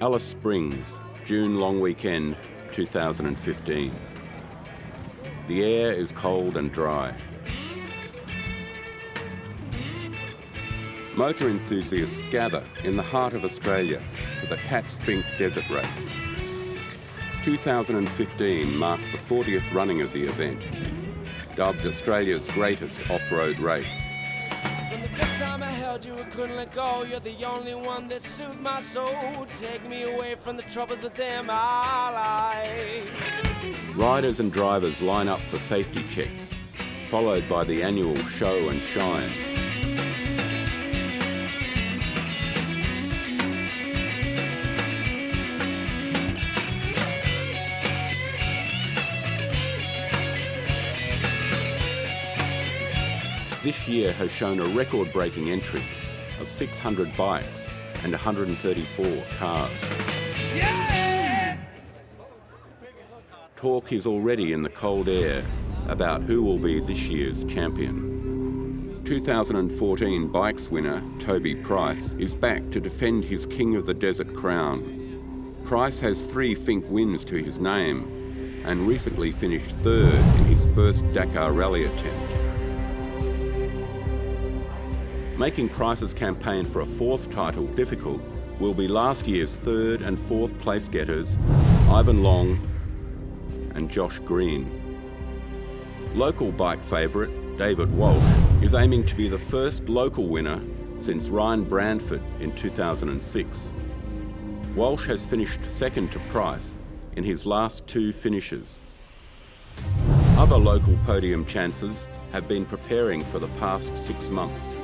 Alice Springs, June long weekend 2015. The air is cold and dry. Motor enthusiasts gather in the heart of Australia for the Finke Desert Race. 2015 marks the 40th running of the event, dubbed Australia's greatest off-road race. From the first time I held you, I couldn't let go. You're the only one that soothed my soul. Take me away from the troubles of them my life. Riders and drivers line up for safety checks, followed by the annual show and shine. This year has shown a record-breaking entry of 600 bikes and 134 cars. Yeah! Talk is already in the cold air about who will be this year's champion. 2014 Bikes winner Toby Price is back to defend his King of the Desert crown. Price has 3 Finke wins to his name and recently finished 3rd in his first Dakar Rally attempt. Making Price's campaign for a 4th title difficult will be last year's 3rd and 4th place getters Ivan Long and Josh Green. Local bike favourite David Walsh is aiming to be the first local winner since Ryan Brandford in 2006. Walsh has finished 2nd to Price in his last 2 finishes. Other local podium chances have been preparing for the past 6 months.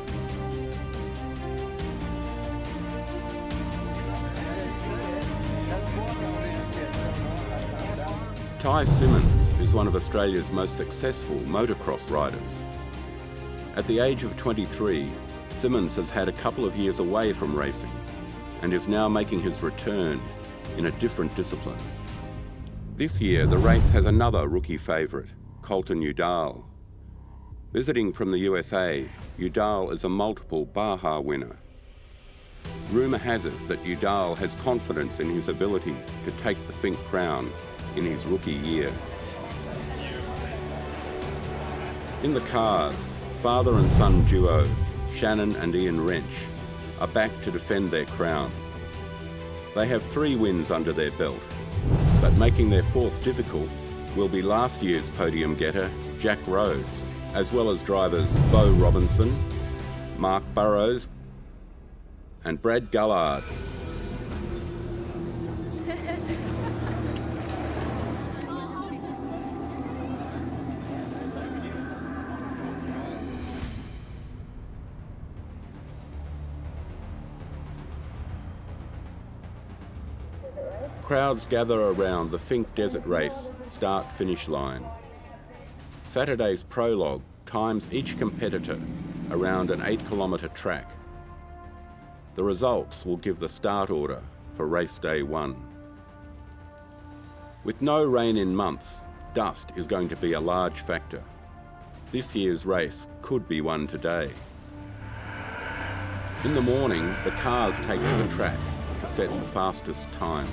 Ty Simmons is one of Australia's most successful motocross riders. At the age of 23, Simmons has had a couple of years away from racing and is now making his return in a different discipline. This year, the race has another rookie favourite, Colton Udall. Visiting from the USA, Udall is a multiple Baja winner. Rumour has it that Udall has confidence in his ability to take the Finke crown in his rookie year. In the cars, father and son duo, Shannon and Ian Wrench, are back to defend their crown. They have 3 wins under their belt, but making their 4th difficult will be last year's podium getter, Jack Rhodes, as well as drivers Beau Robinson, Mark Burrows, and Brad Gullard. Crowds gather around the Finke Desert Race start-finish line. Saturday's prologue times each competitor around an 8-kilometre track. The results will give the start order for race day 1. With no rain in months, dust is going to be a large factor. This year's race could be won today. In the morning, the cars take to the track to set the fastest time.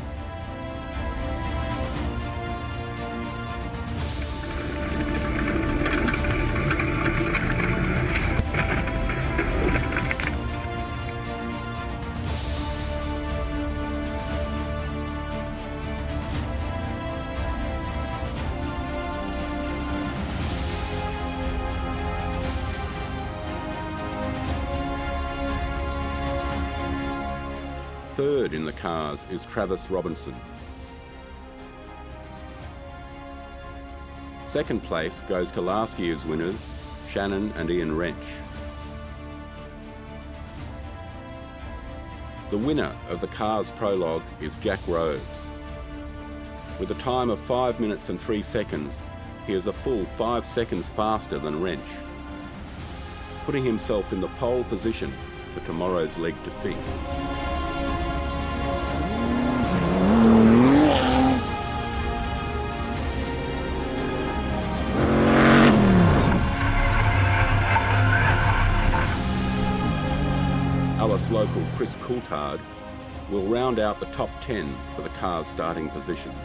Third in the cars is Travis Robinson. Second place goes to last year's winners, Shannon and Ian Wrench. The winner of the cars prologue is Jack Rhodes. With a time of 5 minutes and 3 seconds, he is a full 5 seconds faster than Wrench, putting himself in the pole position for tomorrow's leg to Finke. Alice local Chris Coulthard will round out the top 10 for the car's starting positions.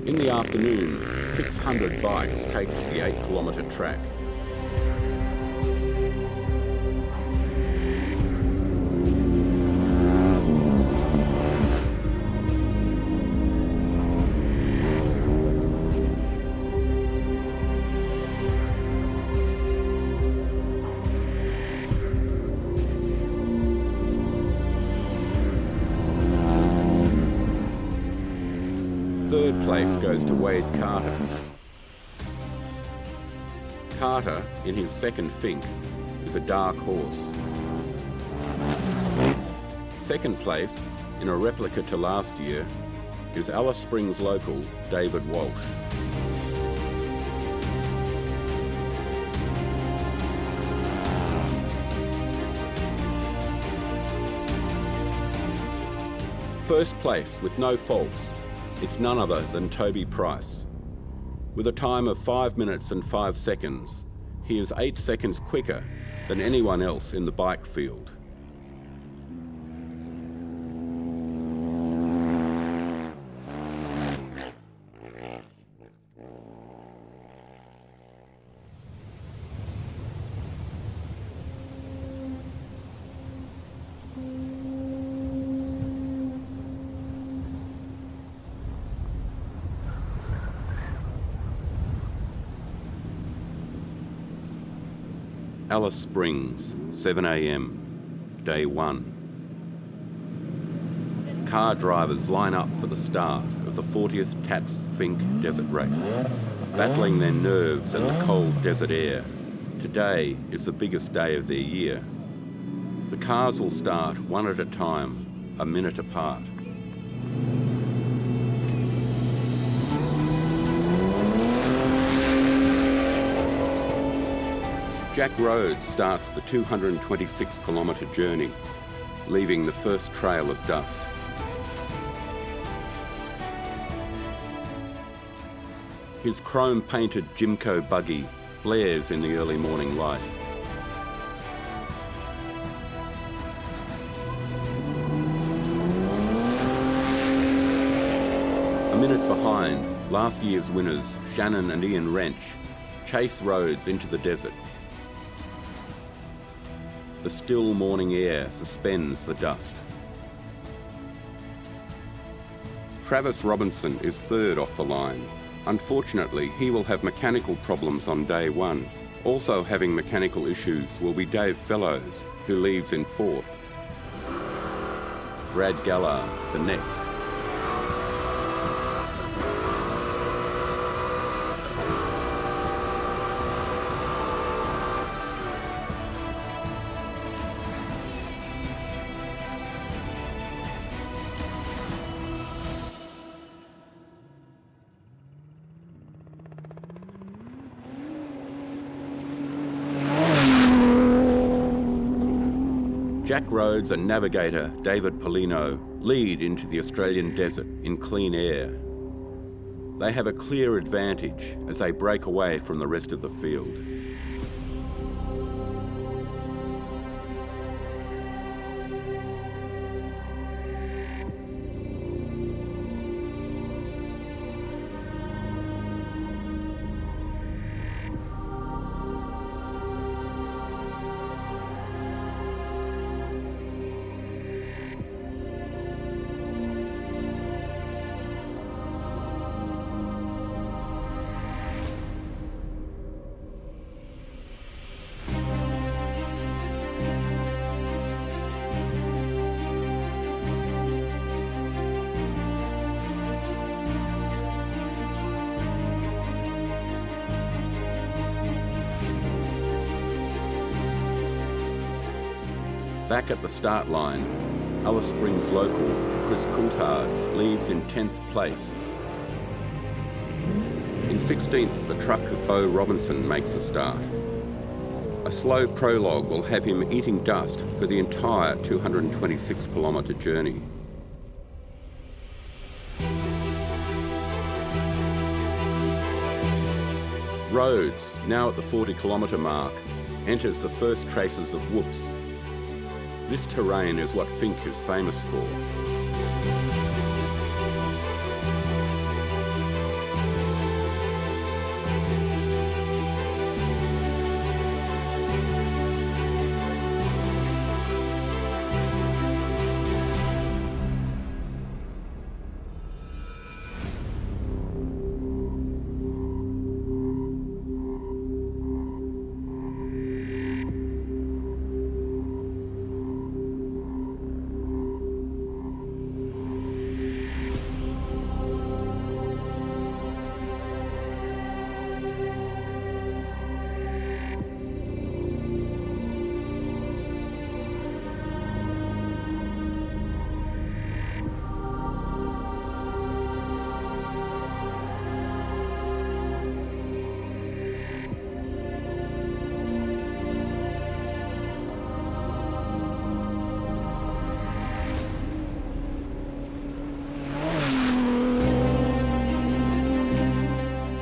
In the afternoon, 600 bikes take to the 8-kilometre track. Third place goes to Wade Carter. Carter, in his second Finke, is a dark horse. Second place, in a replica to last year, is Alice Springs local David Walsh. First place, with no faults, it's none other than Toby Price. With a time of 5 minutes and 5 seconds, he is 8 seconds quicker than anyone else in the bike field. Alice Springs, 7 a.m, day 1. Car drivers line up for the start of the 40th Tats Finke Desert Race, battling their nerves and the cold desert air. Today is the biggest day of their year. The cars will start one at a time, a minute apart. Jack Rhodes starts the 226-kilometre journey, leaving the first trail of dust. His chrome-painted Jimco buggy flares in the early morning light. A minute behind, last year's winners, Shannon and Ian Wrench, chase Rhodes into the desert. The still morning air suspends the dust. Travis Robinson is third off the line. Unfortunately, he will have mechanical problems on day 1. Also having mechanical issues will be Dave Fellows, who leaves in fourth. Brad Gallard, the next. Jack Rhodes and navigator David Polino lead into the Australian desert in clean air. They have a clear advantage as they break away from the rest of the field. Back at the start line, Alice Springs local Chris Coulthard leaves in 10th place. In 16th, the truck of Bo Robinson makes a start. A slow prologue will have him eating dust for the entire 226-kilometre journey. Rhodes, now at the 40-kilometre mark, enters the first traces of whoops. This terrain is what Finke is famous for.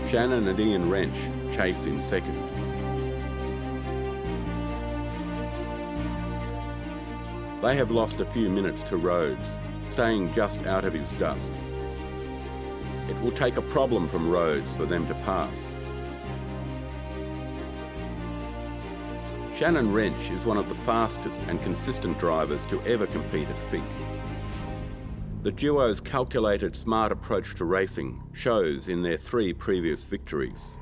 Shannon and Ian Wrench chase in second. They have lost a few minutes to Rhodes, staying just out of his dust. It will take a problem from Rhodes for them to pass. Shannon Wrench is one of the fastest and consistent drivers to ever compete at Finke. The duo's calculated, smart approach to racing shows in their 3 previous victories.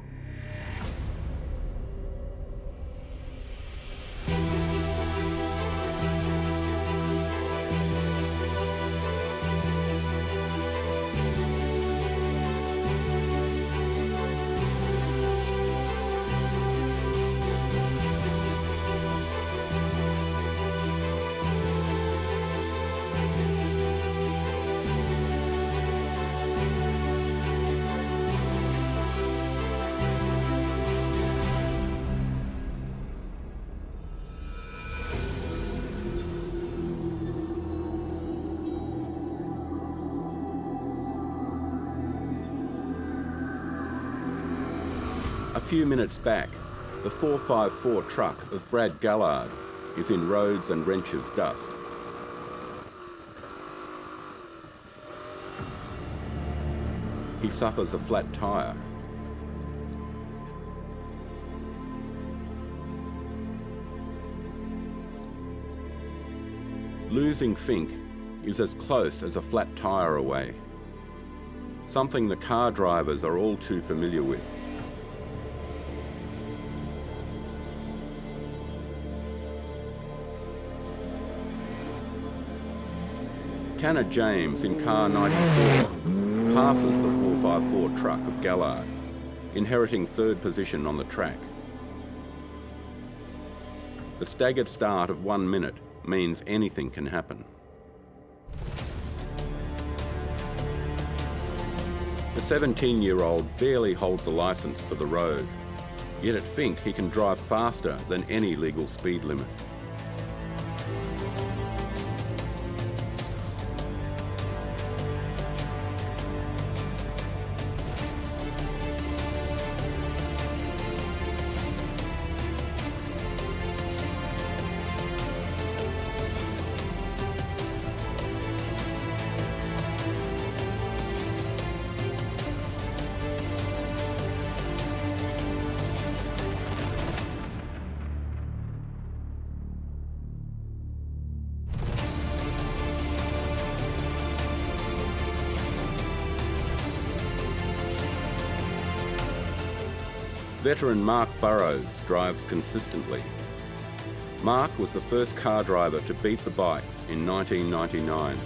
A few minutes back, the 454 truck of Brad Gallard is in Rhodes and Wrench's dust. He suffers a flat tyre. Losing Finke is as close as a flat tyre away, something the car drivers are all too familiar with. Tanner James in car 94 passes the 454 truck of Gallard, inheriting 3rd position on the track. The staggered start of 1 minute means anything can happen. The 17-year-old barely holds a licence for the road, yet at Finke he can drive faster than any legal speed limit. Veteran Mark Burrows drives consistently. Mark was the first car driver to beat the bikes in 1999.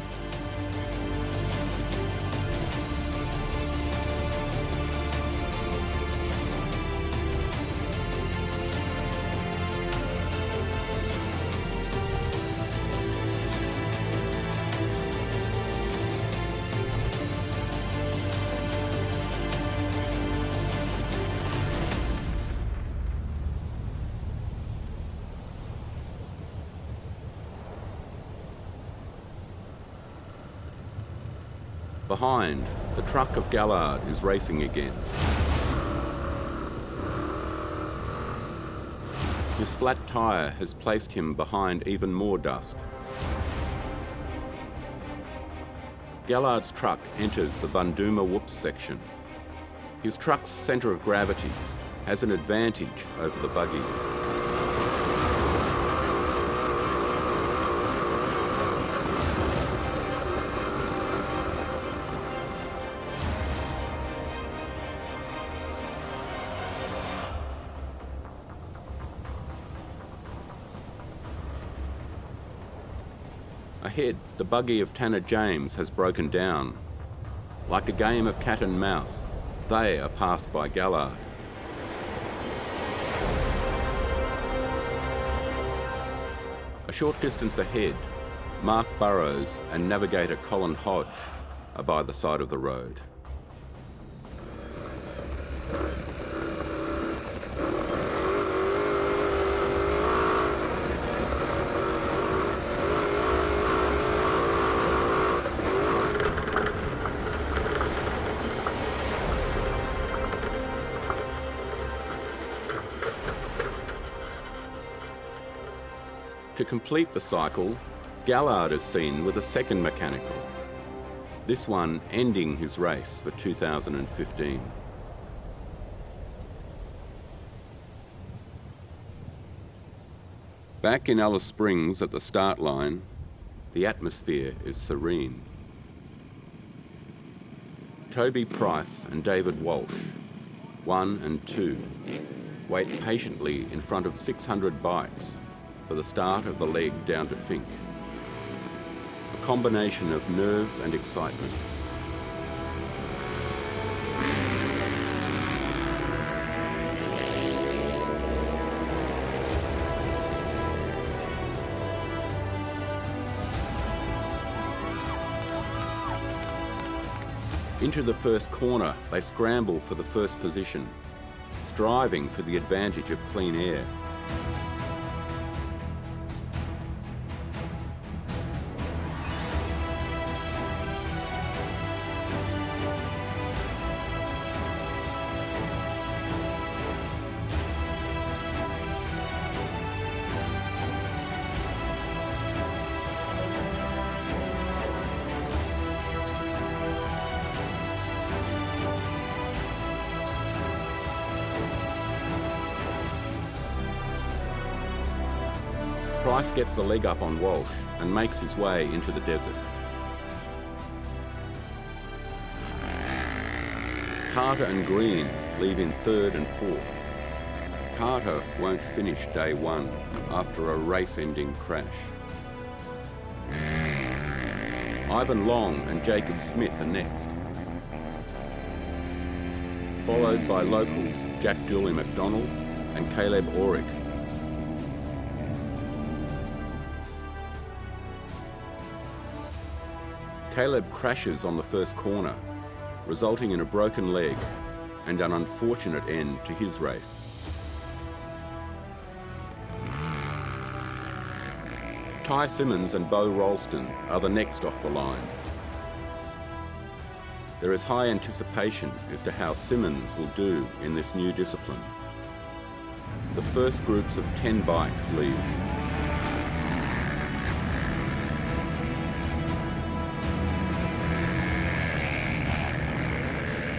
Behind, the truck of Gallard is racing again. His flat tyre has placed him behind even more dust. Gallard's truck enters the Bunduma Whoops section. His truck's centre of gravity has an advantage over the buggies. Ahead, the buggy of Tanner James has broken down. Like a game of cat and mouse, they are passed by Gallard. A short distance ahead, Mark Burrows and navigator Colin Hodge are by the side of the road. To complete the cycle, Gallard is seen with a second mechanical, this one ending his race for 2015. Back in Alice Springs at the start line, the atmosphere is serene. Toby Price and David Walsh, 1 and 2, wait patiently in front of 600 bikes for the start of the leg down to Finke. A combination of nerves and excitement. Into the first corner, they scramble for the first position, striving for the advantage of clean air. Price gets the leg up on Walsh and makes his way into the desert. Carter and Green leave in 3rd and 4th. Carter won't finish day 1 after a race-ending crash. Ivan Long and Jacob Smith are next, followed by locals Jack Dooley McDonald and Caleb Auric. Caleb crashes on the first corner, resulting in a broken leg and an unfortunate end to his race. Ty Simmons and Bo Ralston are the next off the line. There is high anticipation as to how Simmons will do in this new discipline. The first groups of 10 bikes leave.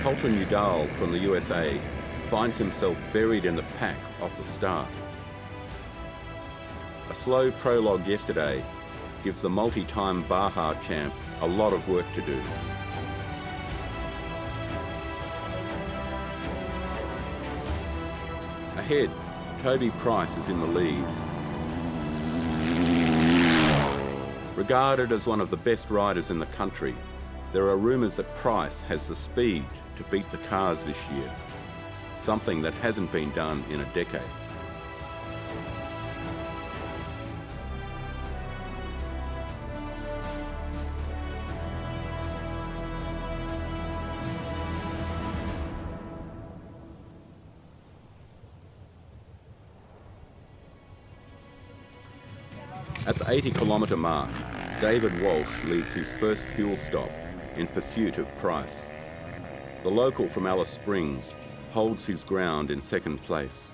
Colton Udall from the USA finds himself buried in the pack off the start. A slow prologue yesterday gives the multi-time Baja champ a lot of work to do. Ahead, Toby Price is in the lead. Regarded as one of the best riders in the country, there are rumours that Price has the speed to beat the cars this year, something that hasn't been done in a decade. At the 80-kilometre mark, David Walsh leads his first fuel stop in pursuit of Price. The local from Alice Springs holds his ground in second place.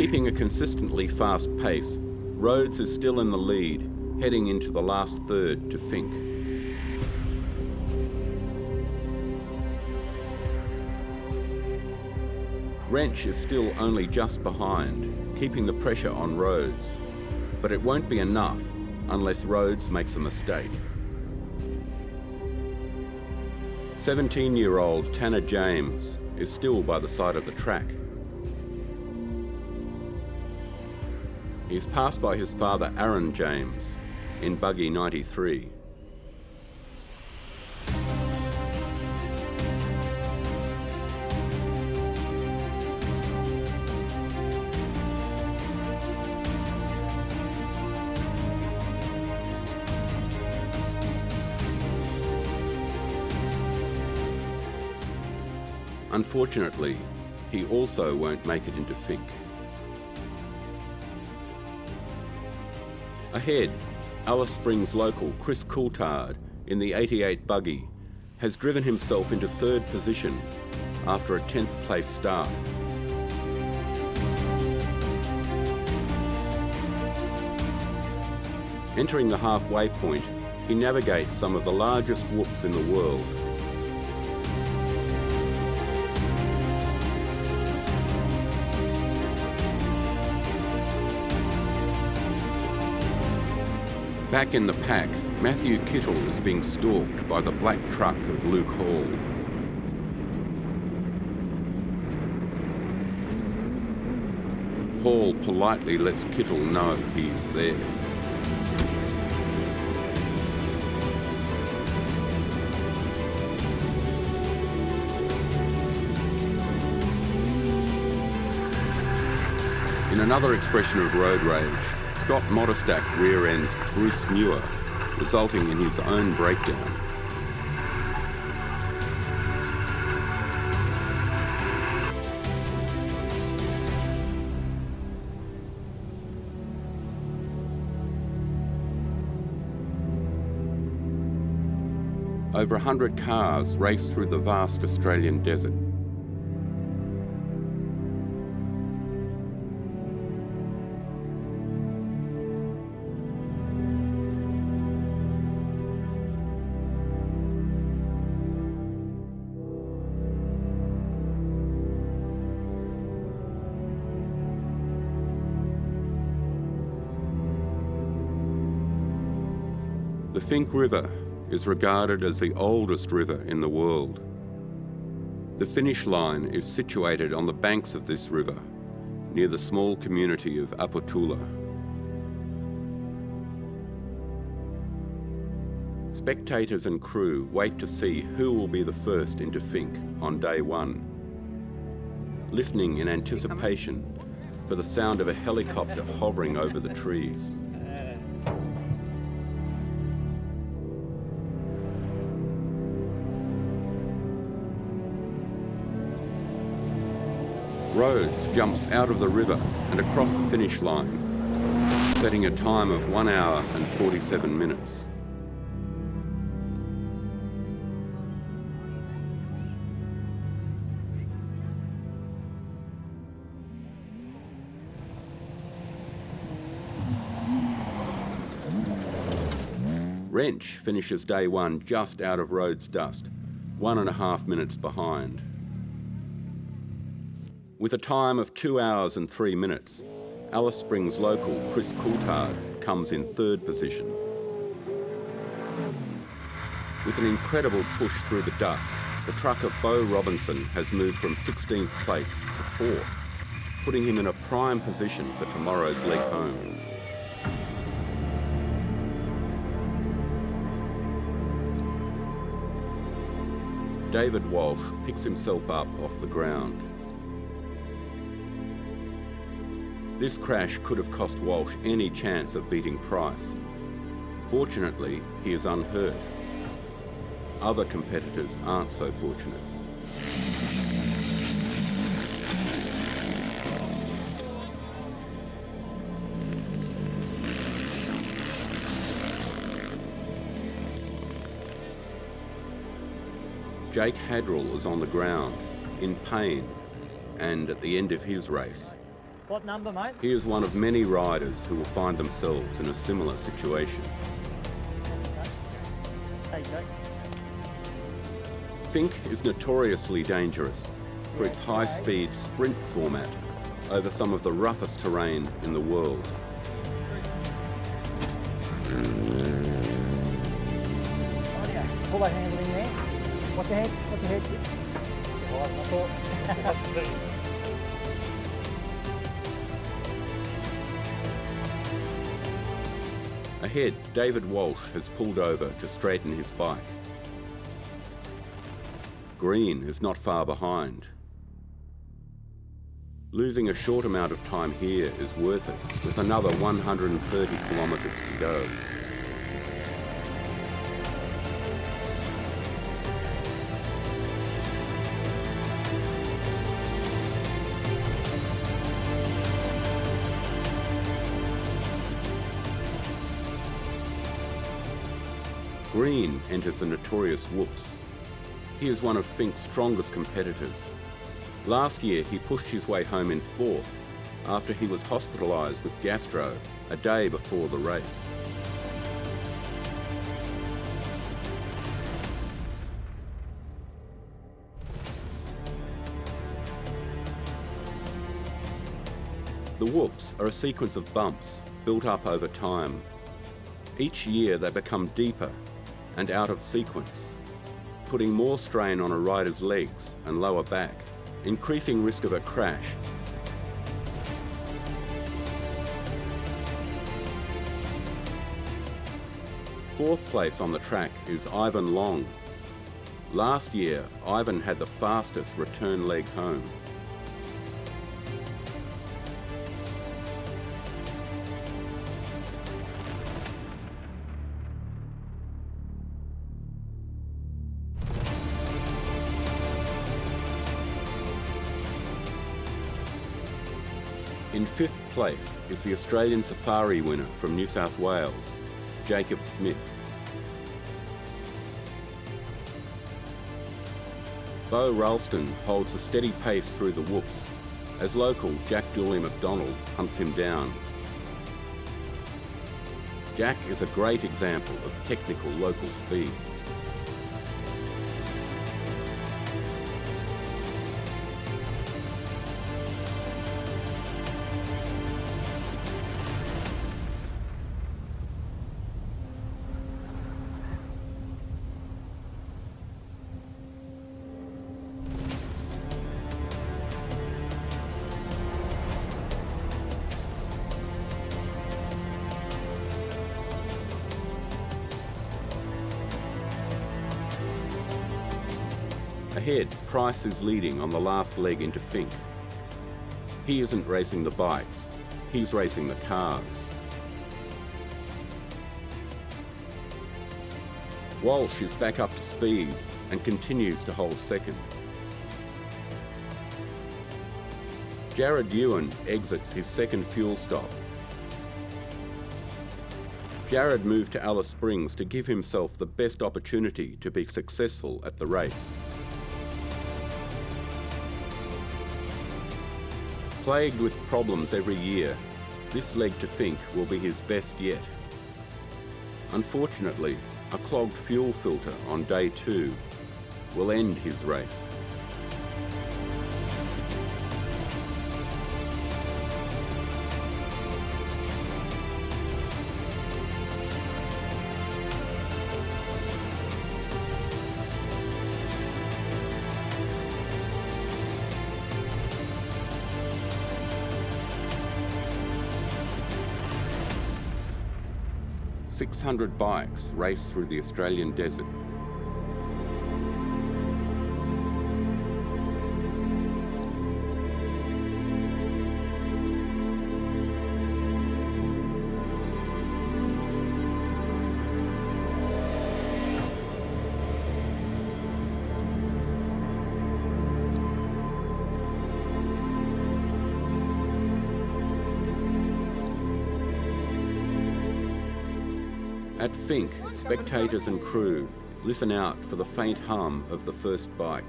Keeping a consistently fast pace, Rhodes is still in the lead, heading into the last third to Finke. Wrench is still only just behind, keeping the pressure on Rhodes, but it won't be enough unless Rhodes makes a mistake. 17-year-old Tanner James is still by the side of the track. He's passed by his father Aaron James in buggy 93. Unfortunately, he also won't make it into Finke. Ahead, Alice Springs local Chris Coulthard in the 88 buggy has driven himself into third position after a 10th place start. Entering the halfway point, he navigates some of the largest whoops in the world. Back in the pack, Matthew Kittle is being stalked by the black truck of Luke Hall. Hall politely lets Kittle know he's there. In another expression of road rage, Scott Modestak rear-ends Bruce Muir, resulting in his own breakdown. Over 100 cars race through the vast Australian desert. The Finke River is regarded as the oldest river in the world. The finish line is situated on the banks of this river, near the small community of Apotula. Spectators and crew wait to see who will be the first into Finke on day one, listening in anticipation for the sound of a helicopter hovering over the trees. Rhodes jumps out of the river and across the finish line, setting a time of 1 hour and 47 minutes. Wrench finishes day one just out of Rhodes dust, 1.5 minutes behind. With a time of 2 hours and 3 minutes, Alice Springs local Chris Coulthard comes in third position. With an incredible push through the dust, the truck of Bo Robinson has moved from 16th place to 4th, putting him in a prime position for tomorrow's leg home. David Walsh picks himself up off the ground. This crash could have cost Walsh any chance of beating Price. Fortunately, he is unhurt. Other competitors aren't so fortunate. Jake Hadrill is on the ground, in pain, and at the end of his race. What number, mate? He is one of many riders who will find themselves in a similar situation. Hey, Jack. Finke is notoriously dangerous for its high-speed sprint format over some of the roughest terrain in the world. Pull that handle in there. Watch your head. Watch your head. Ahead, David Walsh has pulled over to straighten his bike. Green is not far behind. Losing a short amount of time here is worth it, with another 130 kilometres to go. Green enters the notorious Whoops. He is one of Finke's strongest competitors. Last year he pushed his way home in fourth after he was hospitalised with gastro a day before the race. The Whoops are a sequence of bumps built up over time. Each year they become deeper and out of sequence, putting more strain on a rider's legs and lower back, increasing risk of a crash. Fourth place on the track is Ivan Long. Last year, Ivan had the fastest return leg home. In fifth place is the Australian Safari winner from New South Wales, Jacob Smith. Bo Ralston holds a steady pace through the Whoops as local Jack Dooley McDonald hunts him down. Jack is a great example of technical local speed. Ahead, Price is leading on the last leg into Finke. He isn't racing the bikes, he's racing the cars. Walsh is back up to speed and continues to hold second. Jared Ewan exits his second fuel stop. Jared moved to Alice Springs to give himself the best opportunity to be successful at the race. Plagued with problems every year, this leg to Finke will be his best yet. Unfortunately, a clogged fuel filter on day 2 will end his race. .600 bikes race through the Australian desert. At Finke, spectators and crew listen out for the faint hum of the first bike.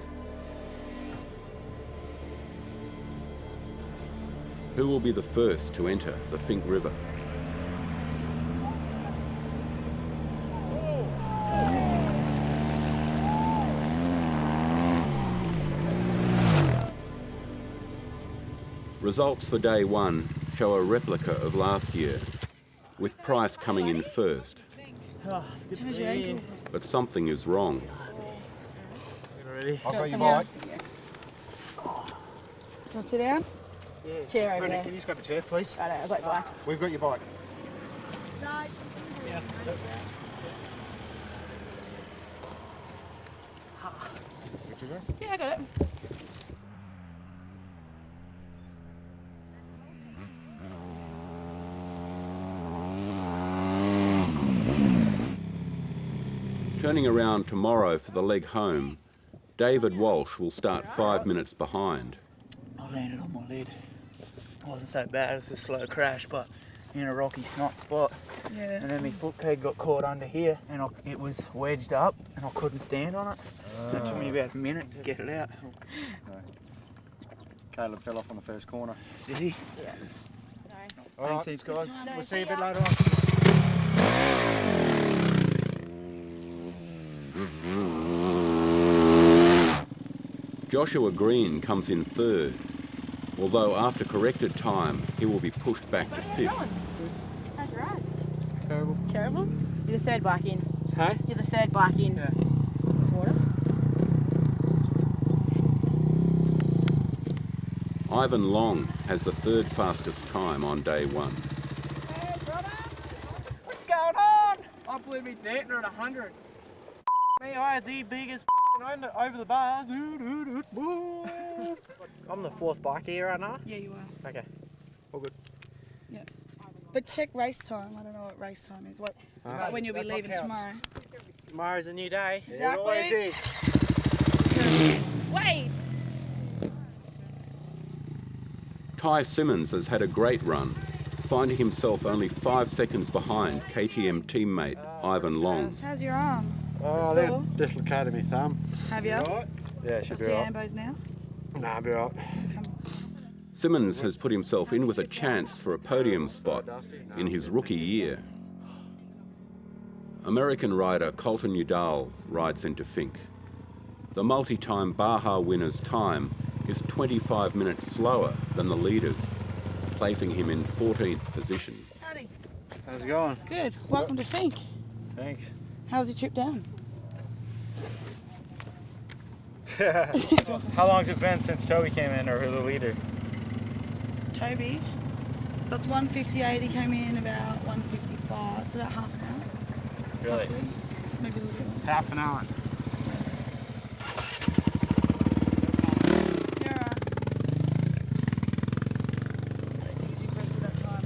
Who will be the first to enter the Finke River? Results for day one show a replica of last year, with Price coming in first. How's your ankle? But something is wrong. Ready? I've got your bike. Do you want to sit down? Yeah. Chair over there. Can you just grab a chair, please? Righto, I've got your bike. We've got your bike. Yeah. Yeah, I got it. Turning around tomorrow for the leg home, David Walsh will start 5 minutes behind. I landed on my lid. It wasn't so bad, it was a slow crash, but in a rocky snot spot. Yeah. And then my foot peg got caught under here and it was wedged up and I couldn't stand on it. And it took me about a minute to get it out. No. Caleb fell off on the first corner. Did he? Yeah. Nice. All right. Thanks, guys. We'll see you a bit later on. Joshua Green comes in third, although after corrected time, he will be pushed back to fifth. How's your ride? Terrible. Terrible? You're the third bike in. Hey? You're the third bike in. Yeah. It's water. Ivan Long has the third fastest time on day one. Hey, brother! What's going on? I believe me dating at 100. Me, I had the biggest over the bars. I'm the fourth bike here right now. Yeah, you are. Okay, all good. Yeah. But check race time. I don't know what race time is. What? Like when you'll be That's what leaving counts. tomorrow. Tomorrow's a new day. It always is. Wait! Ty Simmons has had a great run, finding himself only 5 seconds behind KTM teammate Ivan Long. How's your arm? Oh, Is it they sore? dislocated my thumb. Have you? Right? Yeah, should What's be your alright. ambos now? Nah, be alright. Simmons has put himself in with a chance for a podium spot in his rookie year. American rider Colton Udall rides into Finke. The multi-time Baja winner's time is 25 minutes slower than the leaders, placing him in 14th position. Howdy. How's it going? Good. Welcome to Finke. Thanks. How's your trip down? How long's it been since Toby came in, or who the leader? Toby. So it's 1:58. He came in about 1:55. So about half an hour. Really? Roughly. Just maybe a little bit more. Half an hour. You're alright. He's impressed with that time.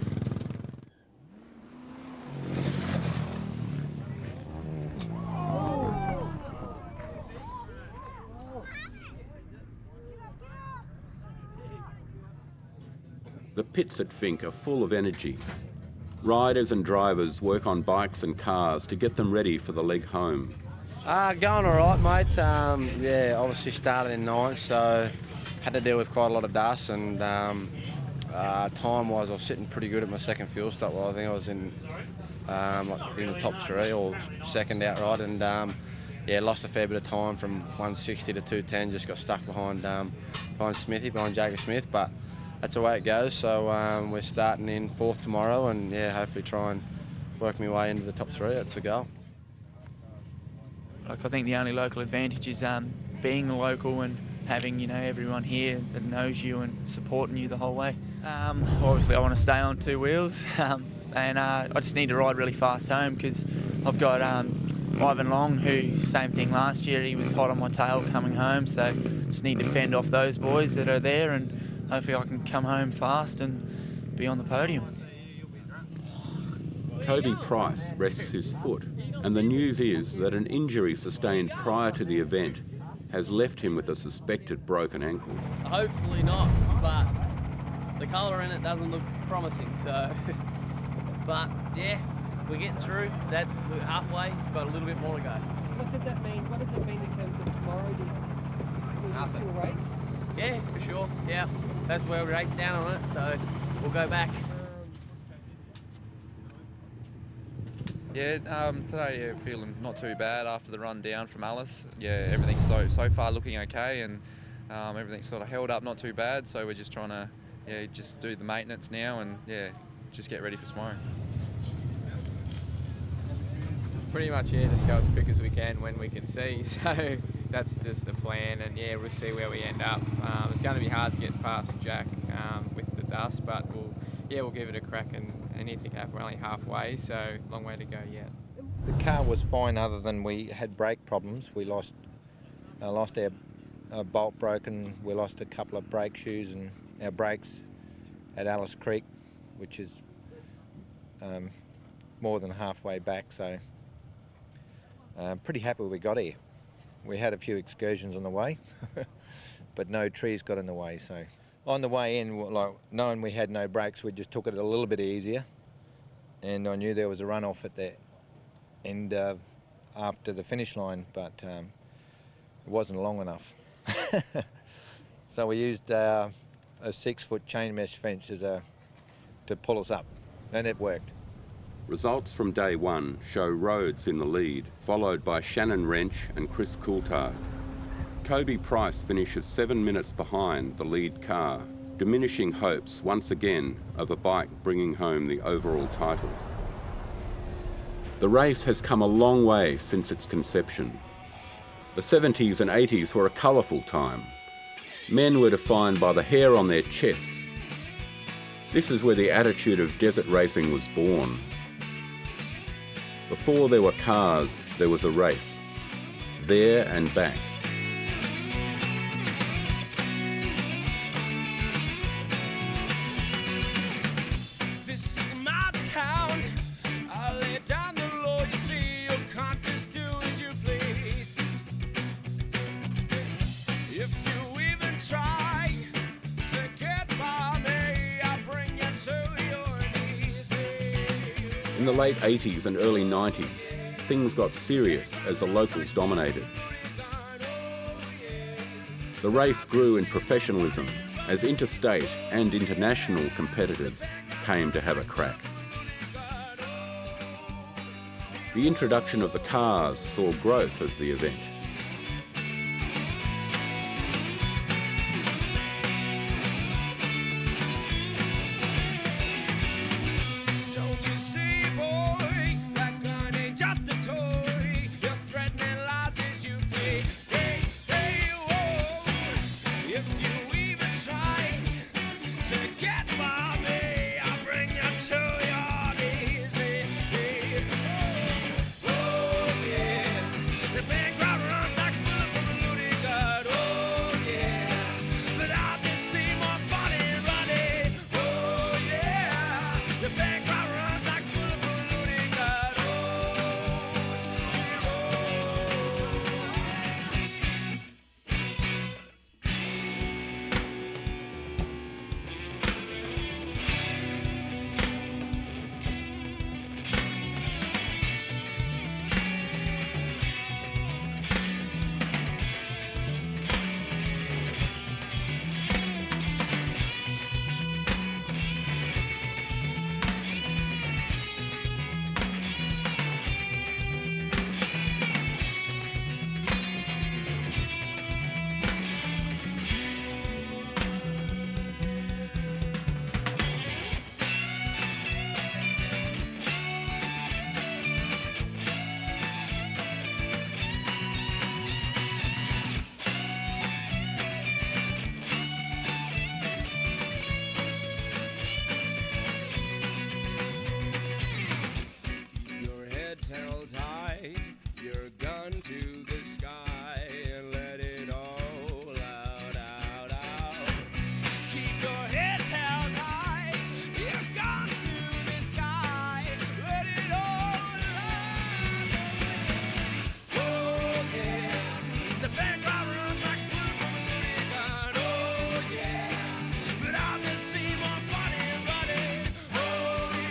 The pits at Finke are full of energy. Riders and drivers work on bikes and cars to get them ready for the leg home. Going all right, mate. Yeah, obviously started in ninth, so had to deal with quite a lot of dust. And time-wise, I was sitting pretty good at my second fuel stop. Well, I think I was in the top three or second outright, and yeah, lost a fair bit of time from 160 to 210. Just got stuck behind Jacob Smith, but that's the way it goes. So we're starting in fourth tomorrow, and yeah, hopefully try and work my way into the top three. That's the goal. Like, I think the only local advantage is being local and having, you know, everyone here that knows you and supporting you the whole way. Obviously, I want to stay on two wheels, and I just need to ride really fast home because I've got Ivan Long, who, same thing last year, he was hot on my tail coming home, so just need to fend off those boys that are there, and hopefully I can come home fast and be on the podium. Toby Price rests his foot, and the news is that an injury sustained prior to the event has left him with a suspected broken ankle. Hopefully not, but the colour in it doesn't look promising, so... But, yeah, we're getting through. We're halfway, got a little bit more to go. What does that mean? What does it mean in terms of tomorrow? Do you think? Will you still race? Yeah, for sure, yeah. That's where we race down on it, so we'll go back. Yeah, today feeling not too bad after the run down from Alice. Yeah, everything's so far looking okay, and everything's sort of held up not too bad. So we're just trying to just do the maintenance now, and just get ready for tomorrow. Pretty much, just go as quick as we can when we can see. So that's just the plan, and we'll see where we end up. It's going to be hard to get past Jack with the dust, but we'll give it a crack, and anything can happen. We're only halfway, so long way to go yet. The car was fine, other than we had brake problems. We lost our bolt broken. We lost a couple of brake shoes and our brakes at Alice Creek, which is more than halfway back. So pretty happy we got here. We had a few excursions on the way, but no trees got in the way. So on the way in, like knowing we had no brakes, we just took it a little bit easier. And I knew there was a runoff at the end after the finish line, but it wasn't long enough. So we used a 6-foot chain mesh fence to pull us up, and it worked. Results from day one show Rhodes in the lead, followed by Shannon Wrench and Chris Coulthard. Toby Price finishes 7 minutes behind the lead car, diminishing hopes once again of a bike bringing home the overall title. The race has come a long way since its conception. The 70s and 80s were a colourful time. Men were defined by the hair on their chests. This is where the attitude of desert racing was born. Before there were cars, there was a race. There and back. This is my town. I lay down the law, you see. You can't just do as you please. If you even try to get by me, I'll bring you to your knees. In the late 80s and early 90s, things got serious as the locals dominated. The race grew in professionalism as interstate and international competitors came to have a crack. The introduction of the cars saw growth of the event. Don't you see, boy, that gun ain't just a toy. You're threatening lives as you flee. Hey, hey, whoa. If you even try to get by me, I'll bring you to your knees. Hey, hey, oh, yeah. The big crowd runs like a bullet from a loaded gun. Oh, yeah. But I'll just see more fun in running. Oh, yeah. The big crowd runs like a bullet from a loaded gun. Your head held high, your gun to the sky, and let it all out, out, out. Keep your head held high, your gun to the sky, let it all out. Oh yeah, the background runs like a bullet from a loaded gun. Oh yeah, but I'll just see more fun in running. Oh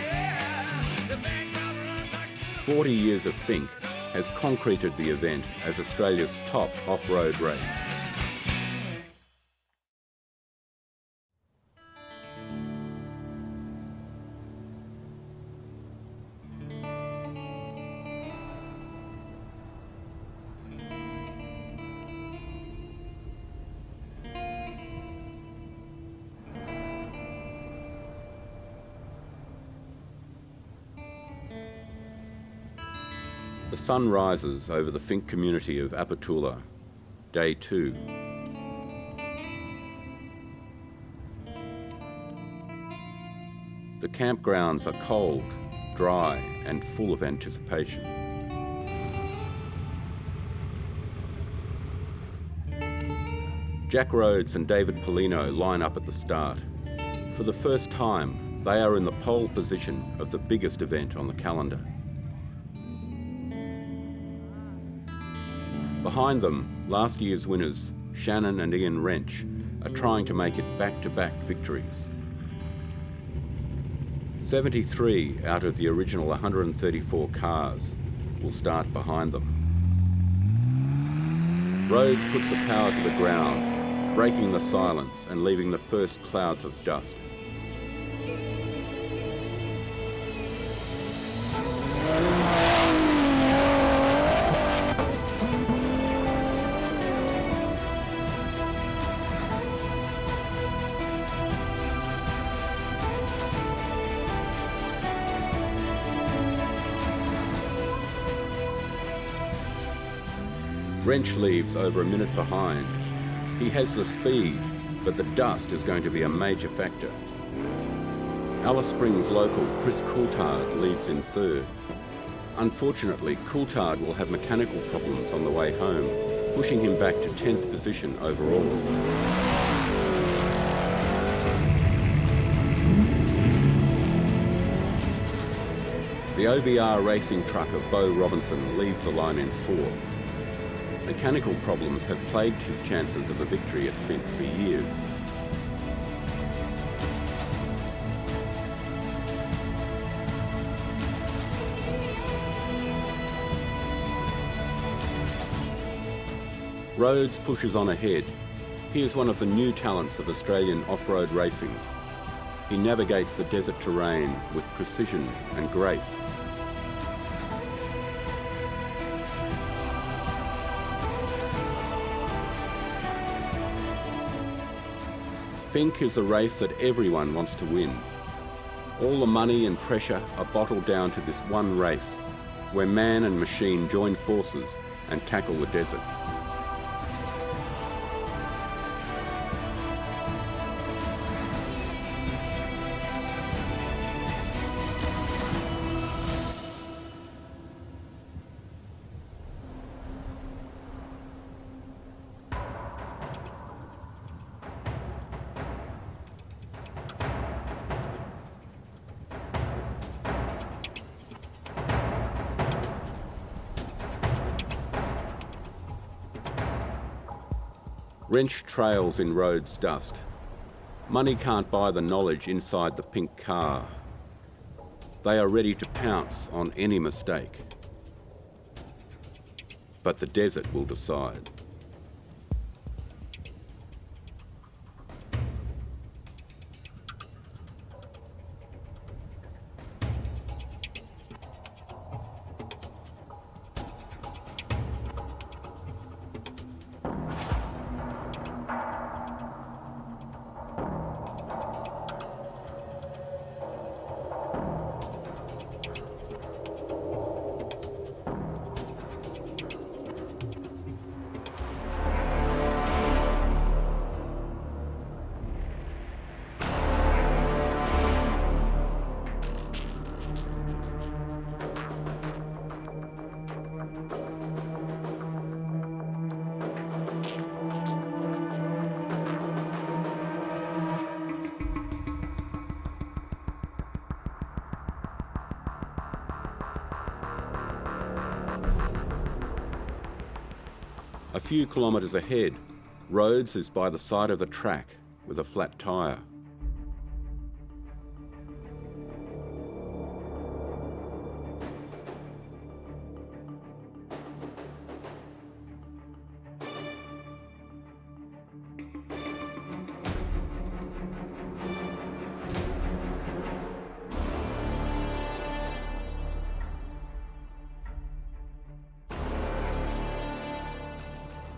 yeah, the background runs like 40 years of Finke has concreted the event as Australia's top off-road race. The sun rises over the Finke community of Apatula, day 2. The campgrounds are cold, dry and full of anticipation. Jack Rhodes and David Polino line up at the start. For the first time, they are in the pole position of the biggest event on the calendar. Behind them, last year's winners, Shannon and Ian Wrench, are trying to make it back-to-back victories. 73 out of the original 134 cars will start behind them. Rhodes puts the power to the ground, breaking the silence and leaving the first clouds of dust. Wrench leaves over a minute behind. He has the speed, but the dust is going to be a major factor. Alice Springs local Chris Coulthard leads in third. Unfortunately, Coulthard will have mechanical problems on the way home, pushing him back to 10th position overall. The OBR racing truck of Bo Robinson leads the line in fourth. Mechanical problems have plagued his chances of a victory at Finke for years. Rhodes pushes on ahead. He is one of the new talents of Australian off-road racing. He navigates the desert terrain with precision and grace. Finke is a race that everyone wants to win. All the money and pressure are bottled down to this one race, where man and machine join forces and tackle the desert. Wrench trails in Rhodes' dust. Money can't buy the knowledge inside the pink car. They are ready to pounce on any mistake. But the desert will decide. A few kilometres ahead, Rhodes is by the side of the track with a flat tyre.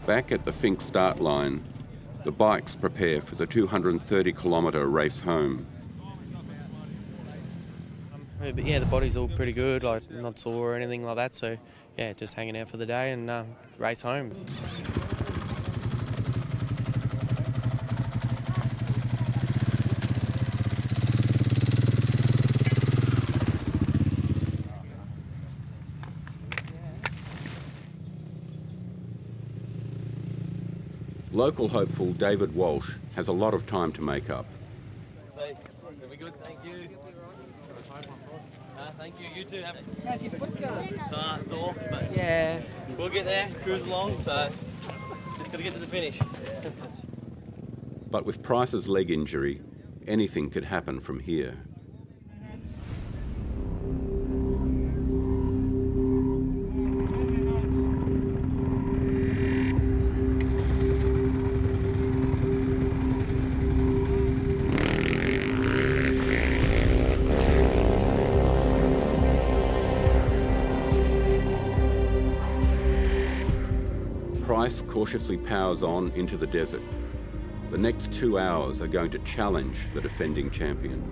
Back at the Finke start line, the bikes prepare for the 230-kilometre race home. But yeah, the body's all pretty good, like not sore or anything like that. So yeah, just hanging out for the day and race home. Local hopeful David Walsh has a lot of time to make up. Are we good? Thank you. Thank you. You too. How's your foot going? Sore, but yeah, we'll get there. Cruise along. So just got to get to the finish. But with Price's leg injury, anything could happen from here. Price cautiously powers on into the desert. The next 2 hours are going to challenge the defending champion.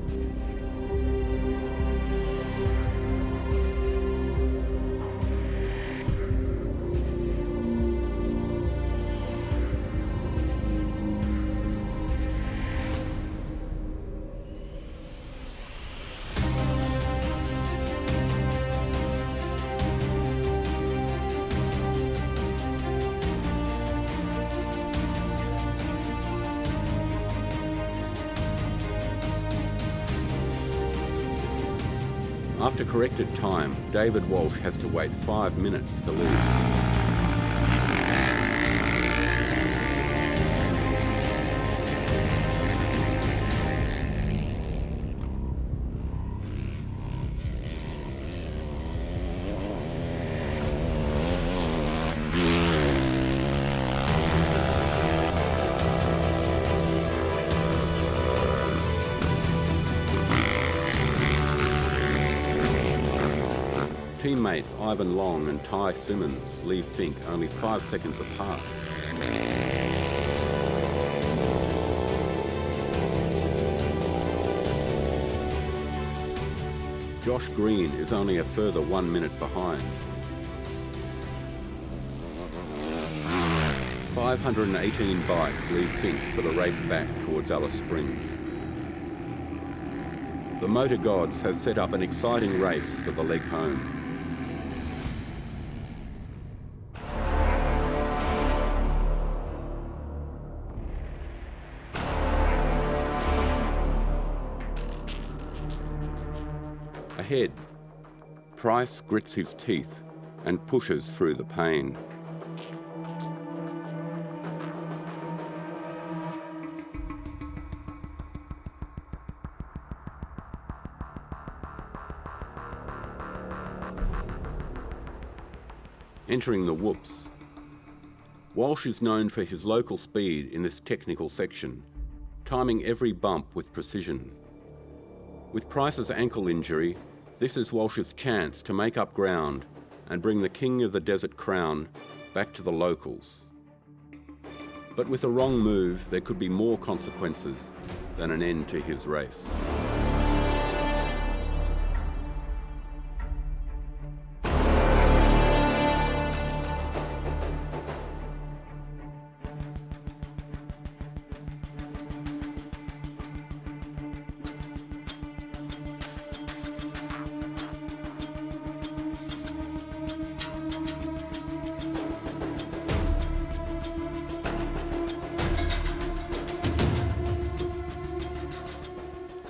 After corrected time, David Walsh has to wait 5 minutes to leave. Teammates Ivan Long and Ty Simmons leave Finke only 5 seconds apart. Josh Green is only a further 1 minute behind. 518 bikes leave Finke for the race back towards Alice Springs. The motor gods have set up an exciting race for the leg home. Ahead, Price grits his teeth and pushes through the pain. Entering the whoops. Walsh is known for his local speed in this technical section, timing every bump with precision. With Price's ankle injury, this is Walsh's chance to make up ground and bring the King of the Desert crown back to the locals. But with a wrong move, there could be more consequences than an end to his race.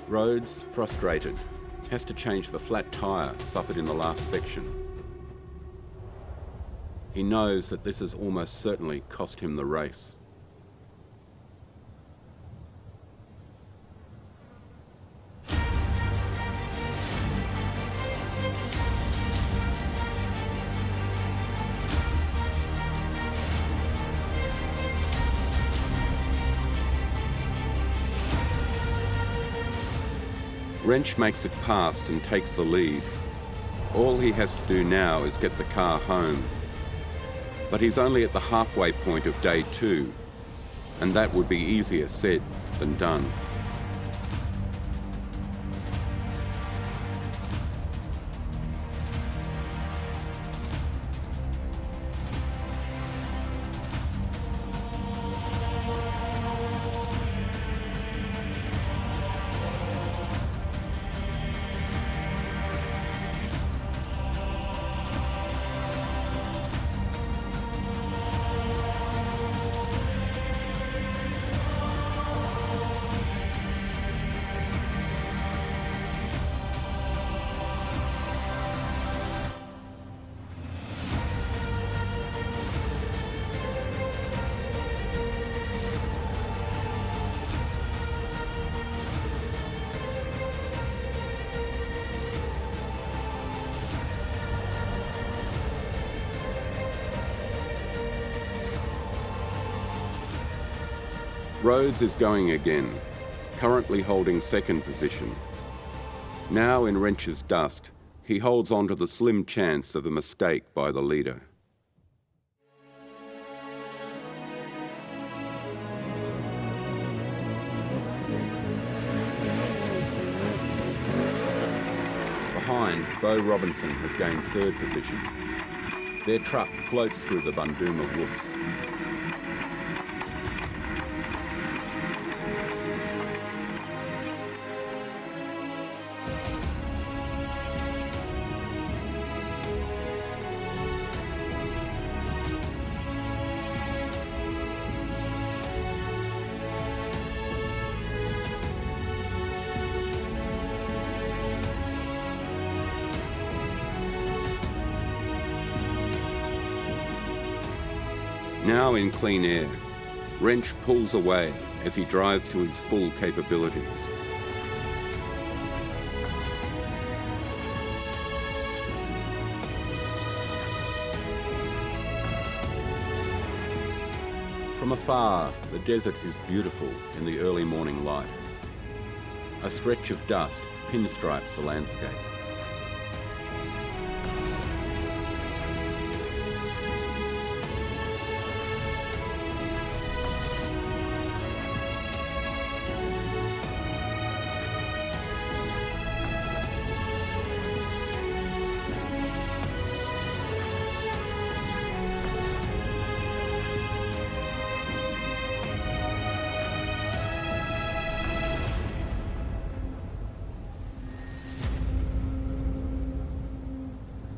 Rhodes, frustrated, has to change the flat tyre suffered in the last section. He knows that this has almost certainly cost him the race. Wrench makes it past and takes the lead. All he has to do now is get the car home. But he's only at the halfway point of day 2, and that would be easier said than done. Rhodes is going again, currently holding second position. Now in Wrench's dust, he holds on to the slim chance of a mistake by the leader. Behind, Bo Robinson has gained third position. Their truck floats through the Bundooma whoops. Now in clean air, Wrench pulls away as he drives to his full capabilities. From afar, the desert is beautiful in the early morning light. A stretch of dust pinstripes the landscape.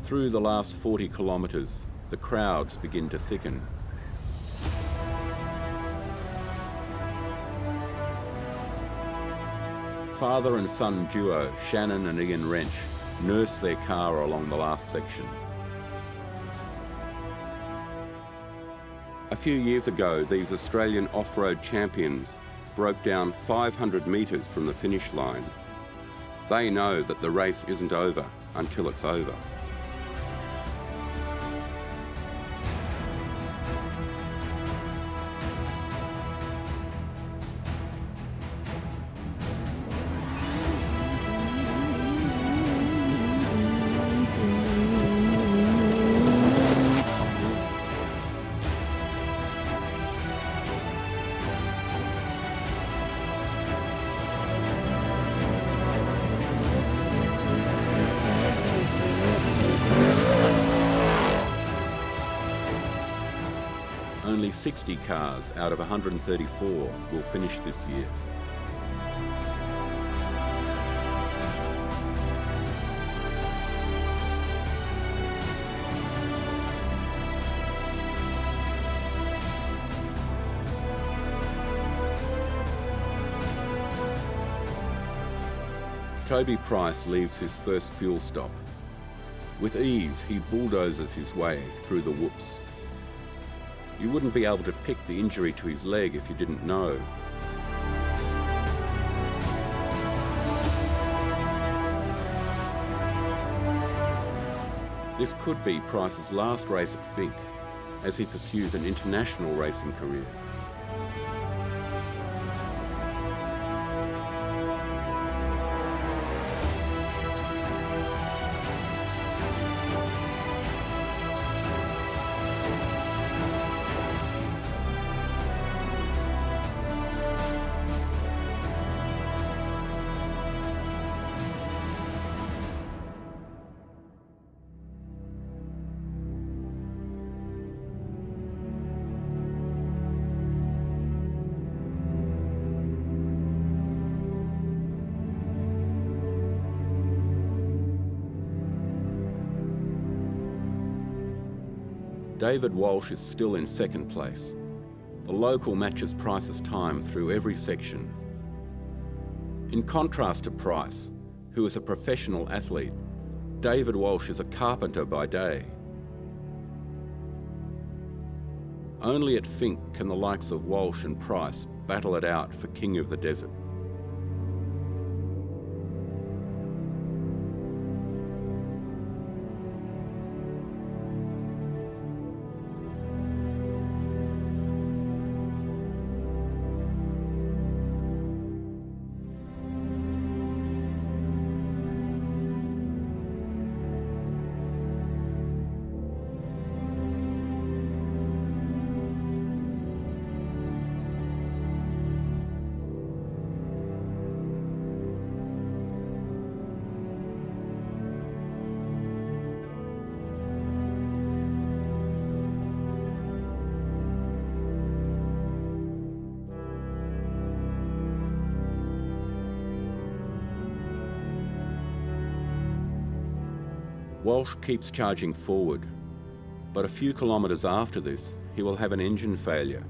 Through the last 40 kilometres, the crowds begin to thicken. Father and son duo, Shannon and Ian Wrench, nurse their car along the last section. A few years ago, these Australian off-road champions broke down 500 metres from the finish line. They know that the race isn't over until it's over. Only 60 cars out of 134 will finish this year. Toby Price leaves his first fuel stop. With ease, he bulldozes his way through the whoops. You wouldn't be able to pick the injury to his leg if you didn't know. This could be Price's last race at Finke as he pursues an international racing career. David Walsh is still in second place. The local matches Price's time through every section. In contrast to Price, who is a professional athlete, David Walsh is a carpenter by day. Only at Finke can the likes of Walsh and Price battle it out for King of the Desert. Walsh keeps charging forward, but a few kilometres after this, he will have an engine failure,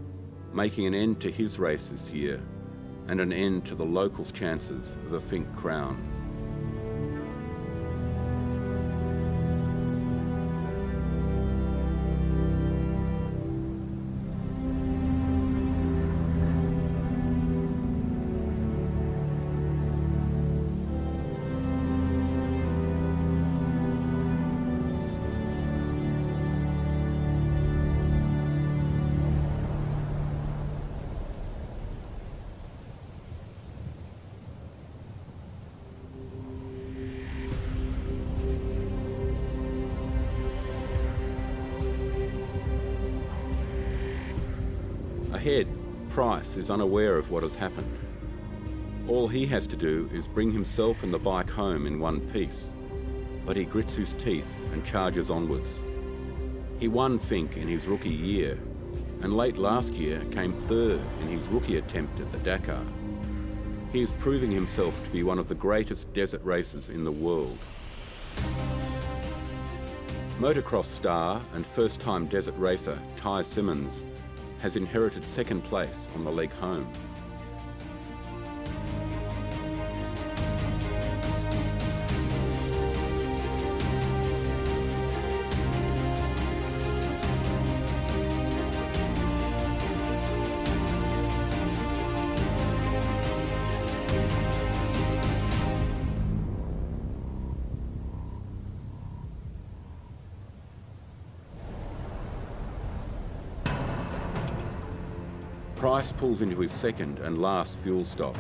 making an end to his race this year and an end to the locals' chances of a Finke crown. Ahead, Price is unaware of what has happened. All he has to do is bring himself and the bike home in one piece, but he grits his teeth and charges onwards. He won Finke in his rookie year, and late last year came third in his rookie attempt at the Dakar. He is proving himself to be one of the greatest desert racers in the world. Motocross star and first-time desert racer Ty Simmons has inherited second place on the leg home. Price pulls into his second and last fuel stop.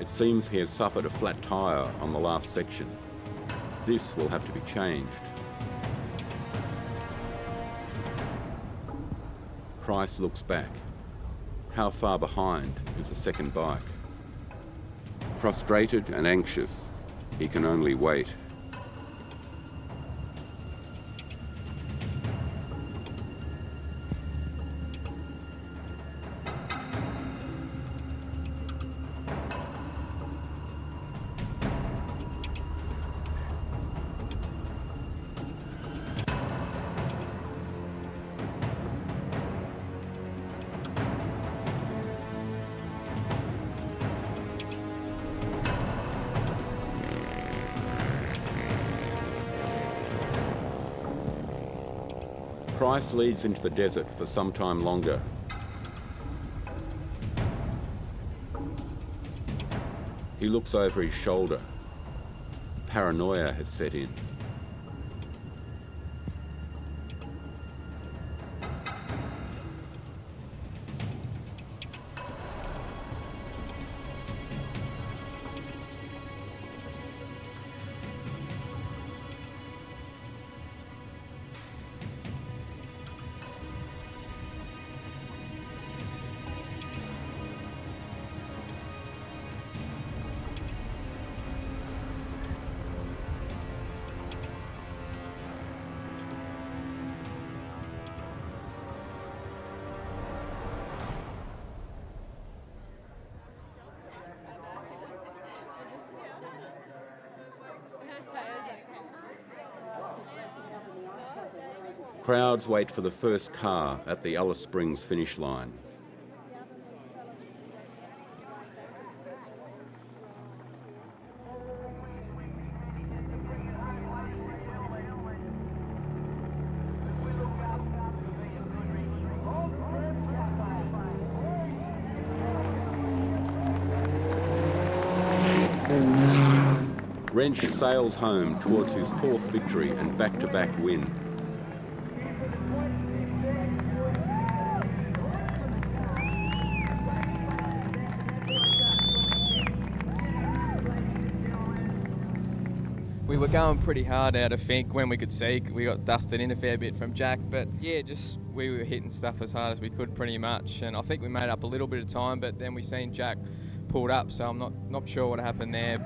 It seems he has suffered a flat tyre on the last section. This will have to be changed. Price looks back. How far behind is the second bike? Frustrated and anxious, he can only wait. Price leads into the desert for some time longer. He looks over his shoulder. Paranoia has set in. Crowds wait for the first car at the Alice Springs finish line. Wrench sails home towards his fourth victory and back-to-back win. We were going pretty hard out of Finke when we could see. We got dusted in a fair bit from Jack, but yeah, just we were hitting stuff as hard as we could pretty much, and I think we made up a little bit of time, but then we seen Jack pulled up, so I'm not sure what happened there.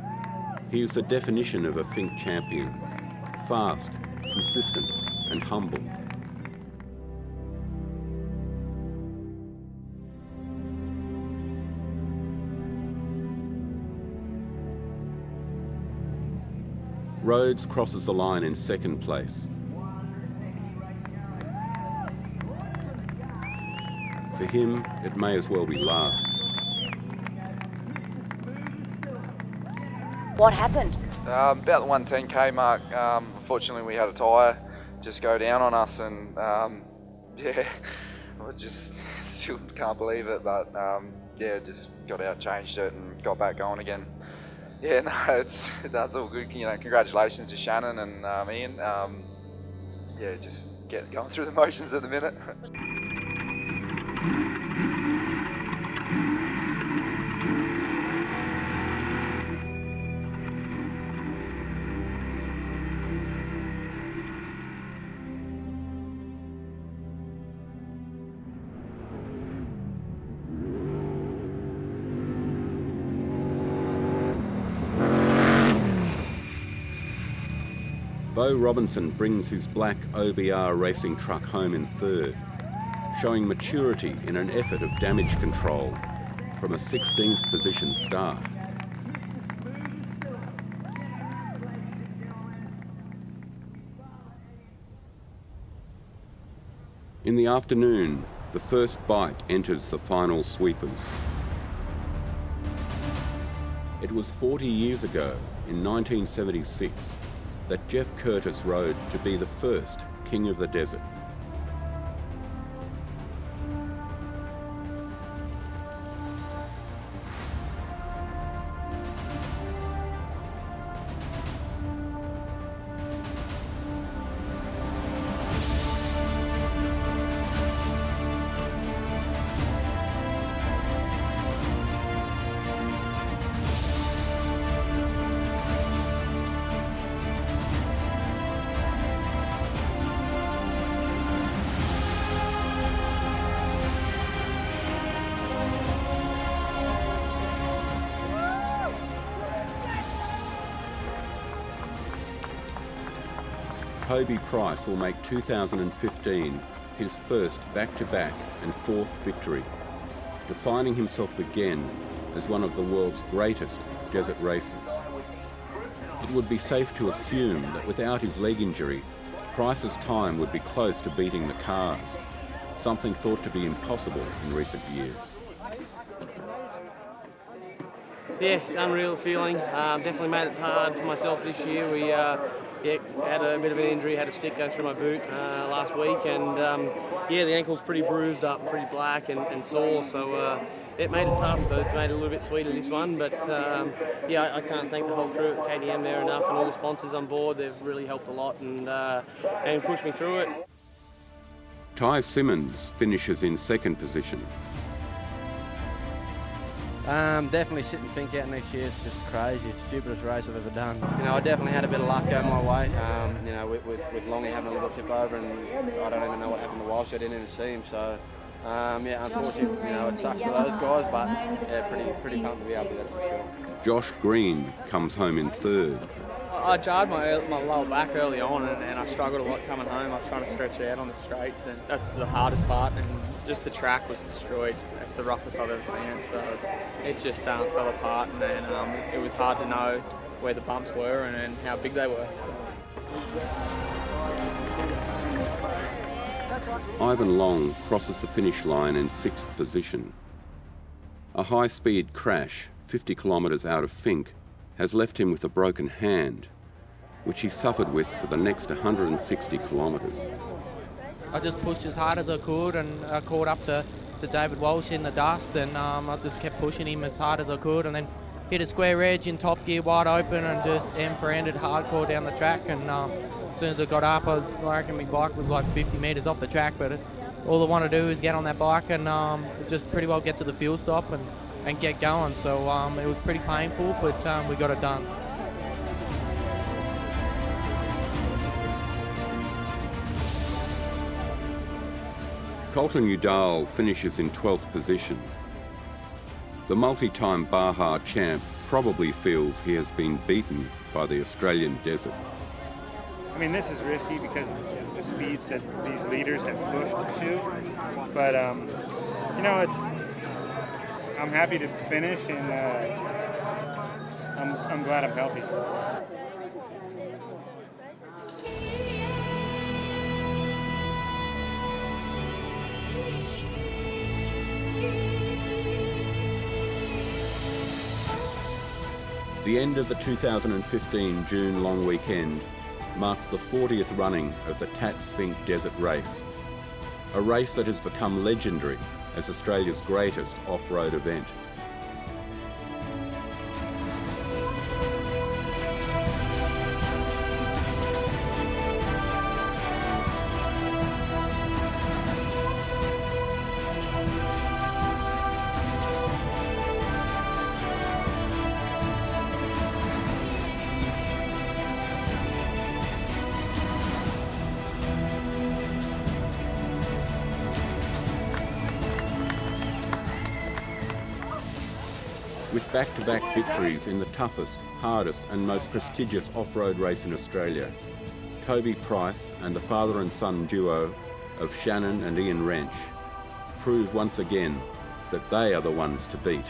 He is the definition of a Finke champion. Fast, consistent and humble. Rhodes crosses the line in second place. For him, it may as well be last. What happened? About the 110k mark, unfortunately we had a tyre just go down on us, and yeah, I just still can't believe it, but yeah, just got out, changed it and got back going again. Yeah, no, that's all good. You know, congratulations to Shannon and Ian. Yeah, just going through the motions at the minute. Bo Robinson brings his black OBR racing truck home in third, showing maturity in an effort of damage control from a 16th position start. In the afternoon, the first bike enters the final sweepers. It was 40 years ago, in 1976, that Jeff Curtis rode to be the first King of the Desert. Toby Price will make 2015 his first back-to-back and fourth victory, defining himself again as one of the world's greatest desert racers. It would be safe to assume that without his leg injury, Price's time would be close to beating the cars, something thought to be impossible in recent years. Yeah, it's an unreal feeling. Definitely made it hard for myself this year. We had a bit of an injury, had a stick go through my boot last week, and yeah, the ankle's pretty bruised up, pretty black and sore, so it made it tough. So it's made it a little bit sweeter this one, but yeah, I can't thank the whole crew at KTM there enough, and all the sponsors on board. They've really helped a lot and pushed me through it. Ty Simmons finishes in second position. Definitely sitting Finke out next year. It's just crazy. It's the stupidest race I've ever done. You know, I definitely had a bit of luck go my way. You know, with Longy having a little tip over, and I don't even know what happened to Walsh. I didn't even see him. So yeah, unfortunately, you know, it sucks for those guys, but yeah, pretty pumped to be up there, that's for sure. Josh Green comes home in third. I jarred my lower back early on, and I struggled a lot coming home. I was trying to stretch it out on the straights, and that's the hardest part. And just the track was destroyed. It's the roughest I've ever seen it, so it just fell apart. And then it was hard to know where the bumps were and how big they were. So. Ivan Long crosses the finish line in sixth position. A high-speed crash 50 kilometres out of Finke has left him with a broken hand, which he suffered with for the next 160 kilometres. I just pushed as hard as I could, and I caught up to David Walsh in the dust, and I just kept pushing him as hard as I could, and then hit a square edge in top gear wide open and just end-for-ended hardcore down the track. And as soon as I got up, I reckon my bike was like 50 metres off the track, but all I want to do is get on that bike and just pretty well get to the fuel stop and get going. So it was pretty painful, but we got it done. Colton Udall finishes in 12th position. The multi-time Baja champ probably feels he has been beaten by the Australian desert. I mean, this is risky because of the speeds that these leaders have pushed to, but you know, I'm happy to finish, and I'm glad I'm healthy. The end of the 2015 June long weekend marks the 40th running of the Finke Desert Race, a race that has become legendary as Australia's greatest off-road event. With back-to-back victories in the toughest, hardest and most prestigious off-road race in Australia, Toby Price and the father and son duo of Shannon and Ian Wrench prove once again that they are the ones to beat.